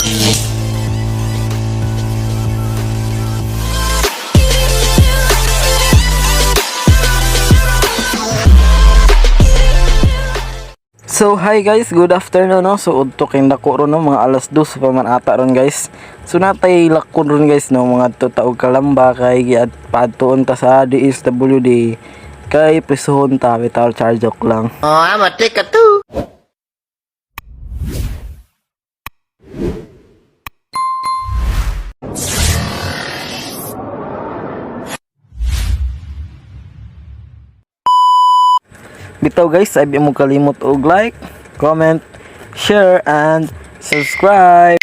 So hi guys, good afternoon no. So udto kay nako ron no, mga alas 2 pa man ata ron guys. So natay lakon ron guys no, mga tutaog kalamba kay giat padtuon ta sa DSWD kay prisuhon ta vital charge ok lang. Oh, I'm a ticket too. Bitaw guys, ay mo kalimot og like, comment, share and subscribe.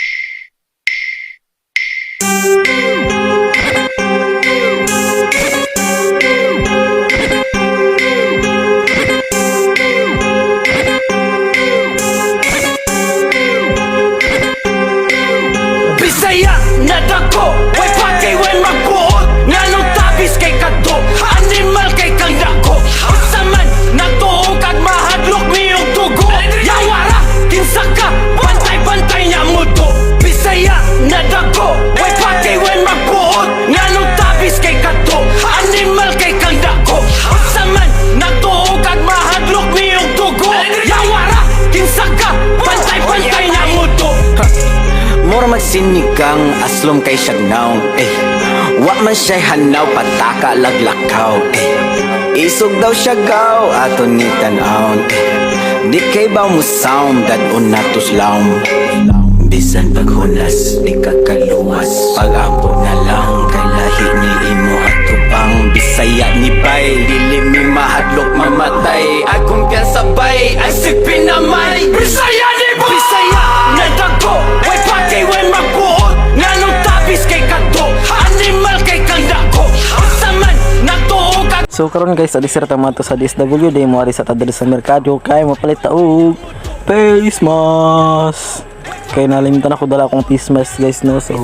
Bisaya na dako, way pagkay when magbuot. Nganong tabis kay kadto, animal kay kang dako. Usaman, natuog kag mahadlok miyong tugo. Yawara, kinsa ka, bantay-bantay niya muto. Bisaya na dako, way pagkay when magbuot. Nganong tabis kay kadto, animal kay kang dako. Usaman, natuog kag mahadlok miyong tugo. Yawara, kinsa ka, bantay-bantay niya muto. Mura magsinigang aslom kay siyagnaw wa man siya'y hanaw pataka laglakaw isog daw siyagaw ato ni tanaw di kay ba mo sound that unatos laom bisan paghunas di kakaluwas pag-ampo na lang kay lahi ni imo ato pang Bisaya ni bay dili mi mahadlok mamatay akong sabay ay sipin naman Bisaya ni ba? Bisaya na dako, way pagkay when magbuot. Nganong tabis kay kadto, animal kay kang dako. Usaman, natuog kag So karon guys, adisir ta man to sa DSWD mo ari sa tadiri sa merkado kay mapalit ta og face mask. Kay nalimtan ako dala akong face mask guys no. So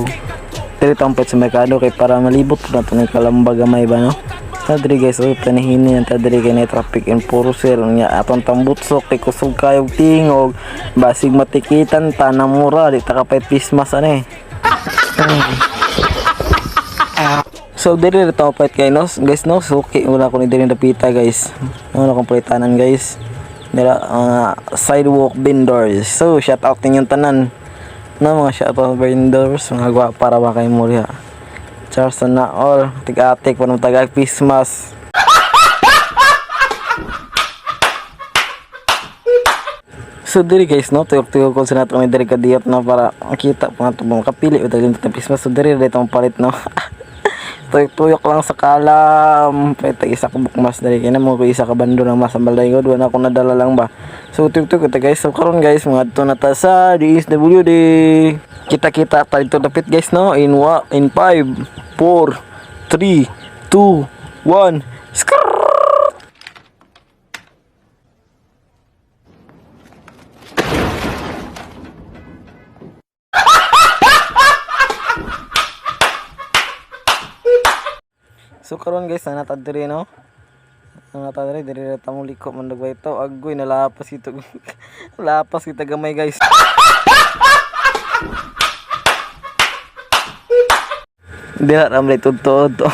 diri tampet sa merkado kay para malibot na to ng kalamba gamay ba no. Tadiri guys, oy panihini ang tadiri kay na traffic enforcer nya aton tambutsok kay kusog kayo tingog basig matikitan ta na mura di ta kapay face mask ani. So diri rito pait kay no guys no, so okay wala ko ni diri dapita guys. Wala kong palitanan guys. Dira sidewalk vendors. So shout out ninyong tanan. No mga shout out vendors, mga gwa para ba kay mo riha. Charles na all tig-atik panong tagag face mask. So diri guys no, tuyok-tuyok ko sa nato ni diri kadiyot na para makita pa nato mo kapili o taglim ta face mask. So diri dito palit no. Tuyok lang sa kalam pwede isa ka bukmas dali kaya na mo ko isa ka bando ng masambalay ko doon ako nadala lang ba. So tuyok ito guys. So karon guys mga ito na ta sa DSWD kita tayo dapit guys no in 5 4 3 2 1 So karon guys na diri no. Natadiri diri ta mo liko man dagway to agoy nalapas ito. Lapas kita gamay guys. Dira ramre tutod to.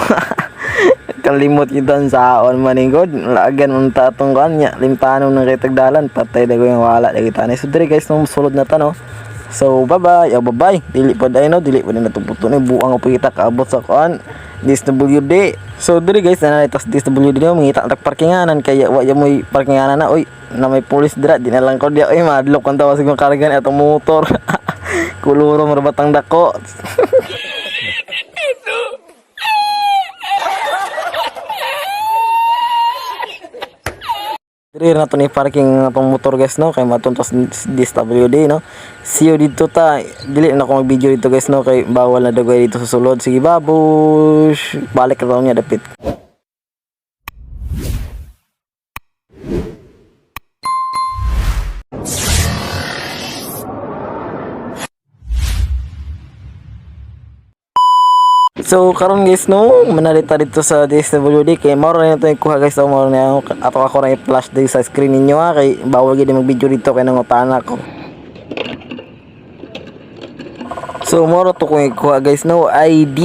Kalimot kita sa on maningod lagan man tatong kanya limpanon ng kay tagdalan patay dagoy wala dagi tanay. So diri guys no sulod na ta no. So bye bye. Dili pa dai no, dili pa din natuputo ni buang pa kita kaabot sa kuan DSWD. So diri guys na itas DSWD no mangita tak parkinganan kaya wa ya moy parkinganan na oy na may pulis dira di na lang ko dia oy madlok kan tawa sigong kargan ato motor. Kuluro marbatang dako. Diri na to ni parking atong motor guys no kay matuntos DSWD no. See you dito ta. Dili na ko mag-video dito guys no kay bawal na dagway dito sa sulod. Sige babush. Balik ra niya dapit. So karon guys no, manalita dito sa DSWD kay mao na ito ikuha guys, mao na ato ako na i-flash dito sa screen ninyo ha kay bawal gid mag-video dito kay nangutana ko. So moro to kung ikuha guys no ID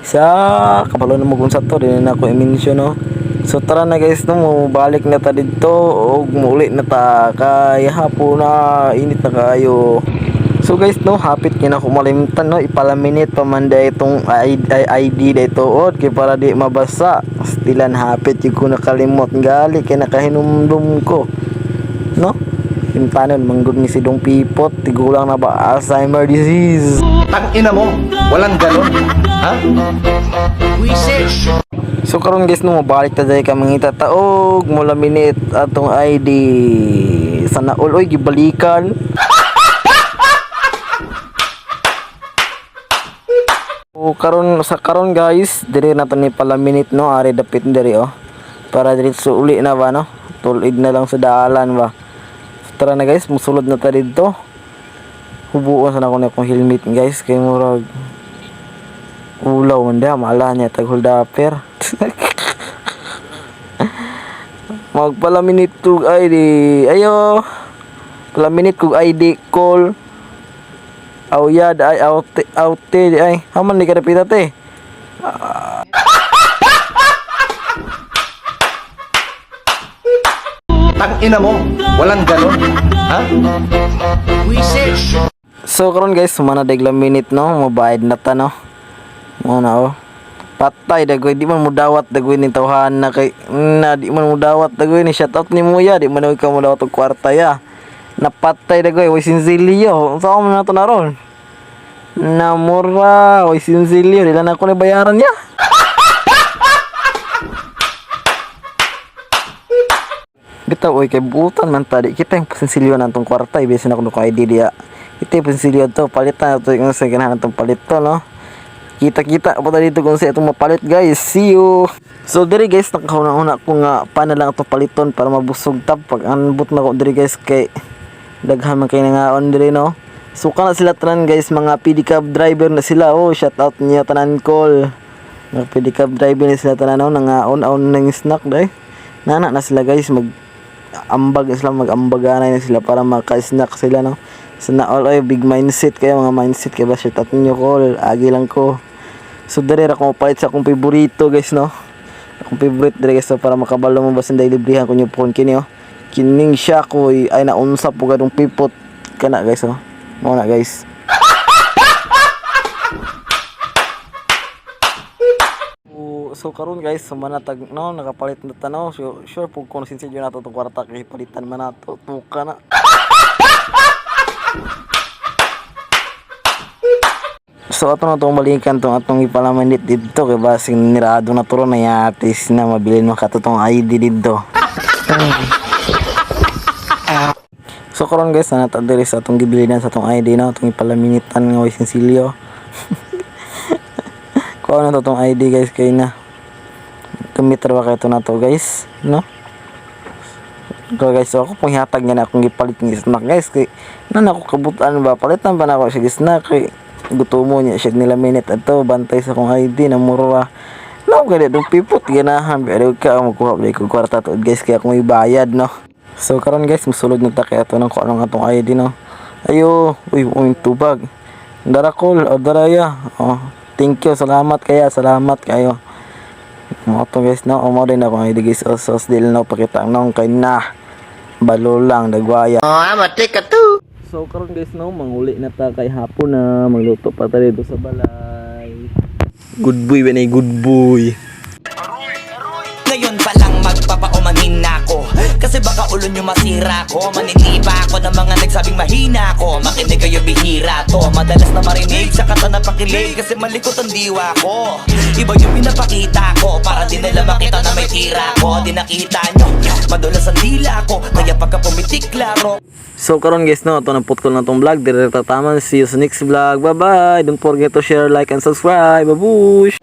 sa kapalo na mo kung sa to din na ako i-mention no. So tara na guys no, balik na ta dito og muli na ta kay hapon na init na kayo. So guys no, hapit kina ko malimtan no, ipalaminit pa man da itong ID dito od kay para di mabasa. Stilan hapit yung ko nakalimot gali kay nakahinumdum ko. No? Pintanon manggod ni si Dong Pipot, tigulang na ba Alzheimer disease. Tang ina mo, walang ganon. Ha? So karon guys no, mabalik ta dai ka mangita taog mula minute atong ID. Sana all oy gibalikan. So karon guys, dire na to ni pala minute no, ari dapit diri oh. Para diretso uli na ba no? Tulid na lang sa dalan ba. Tara na guys, musulod na ta dito. Hubuan sana ko na akong helmet guys kay murag ulaw man da mala niya tag hold upper. Magpala minute kog ID. Ayo. Pala minute kog ID call. Awyad ay out ay. Haman ni kada pitate. Tang ina mo, walang ganon. Ha? So karon guys, sumana degla minute no, mabayad na ta no. Muna oh. Patay dagoy di man mo dawat dagoy ni tawhan na kay na di man mo dawat dagoy ni shout out ni Muya di man ka mo dawat og kwarta ya. Napatay dagoy way sinzilyo. Unsa man nato naron? Namura way sinzilyo dila na ko ni bayaran ya. Bitaw oy kay butan man tadi kita yung sinzilyo natong kwarta ibes na ko ID dia. Kita yung sinzilyo to palitan to yung sa ganahan natong palito no. Kita-kita pa dito kung sa itong mapalit guys. See you. So diri guys, nakahuna-una ko nga paano lang ito paliton para mabusog tab pag anbot na ko diri guys kay daghan man kay nangaon diri no. So kana sila tanan guys, mga pedicab driver na sila. Oh, shout out niya tanan call. Mga pedicab driver na sila tanan no, nangaon-on ng snack dai. Nana na sila guys, mag-ambag na sila para maka-snack sila no. Sana all ay big mindset kayo mga mindset kay ba shout out niyo call. Agi lang ko. So dere ra ko palit sa akong paborito guys no. Akong favorite dere guys so, para makabalo mo basin dai librihan ko niyo phone kini oh. Kining siya ko ay naunsa po kadong pipot kana guys oh. Mo na guys. So karon guys, manatag no nakapalit na tanaw. Sure pug kung sinsidyo nato tong kwarta kay palitan man nato tuka na. So ato na itong balikan itong atong ipalamanit dito kay basing nirado na turo na yatis na mabilin makatutong ID dito. So karon guys, natadiri sa atong gibilinan sa atong ID na atong ipalamitan nga way sinsilyo. Kuha na itong ID guys kay na kumitra ba kayo ito na to guys no. So guys, so ako pong hihatag nga na akong gipalit ng snack guys kay nan ako kabutan ba palitan ba na ako siya snack kay gutumo niya siya nila minute ato bantay sa akong ID na mura no kaya dong pipot ganahan pero ka magkuha ba ko kwarta to guys kaya akong ibayad no. So karon guys, musulod na ta kay ato nang kuha ng atong ID no. Ayo uy tubag dara call o daraya oh thank you salamat kayo mo to guys no. Mo din ako ID guys osos dil no pakita nang kay na balo lang dagwaya. Matik ka to. So karon guys no, manguli na ta kay hapon na magluto pa ta dito sa balay. Good boy wenay good boy. Ngayon pa lang magpapaumanhin na ako kasi baka ulo nyo masira ko. Maniniba ako ng mga nagsabing mahina ko. Makinig kayo bihira to. Madalas na marinig sa kata na pakilig kasi malikot ang diwa ko. Iba yung pinapakita ko para di nila makita na may tira ko. Di nakita nyo, madulas ang dila ko. Kaya pagka pumitik klaro. So karon guys no, ito na put ko na tong vlog. Dire tataman. See you sa next vlog. Bye bye. Don't forget to share, like and subscribe. Babush.